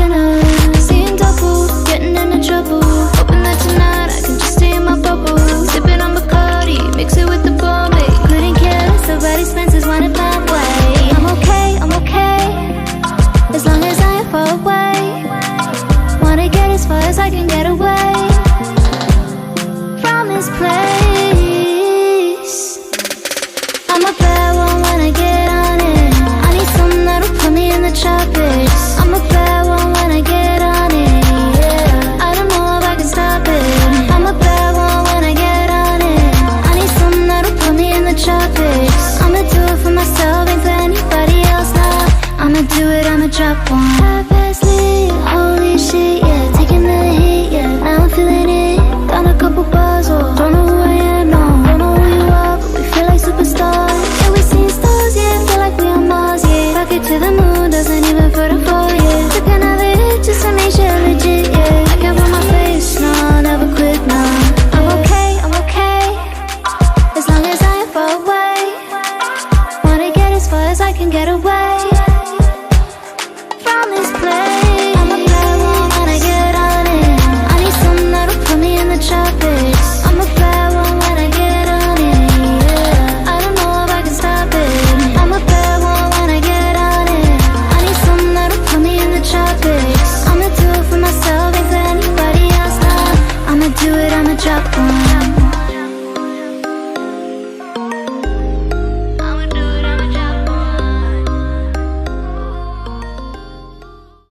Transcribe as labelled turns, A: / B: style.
A: dinner. Seeing double, getting into trouble. Hoping that tonight I can just stay in my bubble. Sipping on Bacardi, mix it with the Bombay. Couldn't care less, nobody expenses wanted my way. I'm okay, as long as I ain't far away. Wanna get as far as I can get away from this place. I'm a bad one when I get on it. I need something that'll put me in the tropics. I'm a bad one when I get on it, yeah. I don't know if I can stop it. I'm a bad one when I get on it. I need something that'll put me in the tropics. I'ma do it for myself, ain't for anybody else, nah. I'ma do it, I'ma drop one. Purposely, holy shit, yeah. Taking the heat, yeah. Now I'm feeling it. Got a couple bars, oh. Don't know who I am, no. Don't know who you are, but we feel like superstars. Yeah, we seen stars, yeah. Feel like we on Mars, yeah. Rocket to the moon, doesn't even put a fall, yeah. Took another hit just to make sure legit, yeah. I can't run my face, no. Never quit, no. I'm okay, as long as I ain't far away. Wanna get as far as I can get away from this place. I'm a bad one when I get on it. I need something that'll put me in the tropics. I'm a bad one when I get on it, yeah. I don't know if I can stop it. I'm a bad one when I get on it. I need something that'll put me in the tropics. I'ma do it for myself, ain't for anybody else, nah. I'ma do it, I'ma drop one.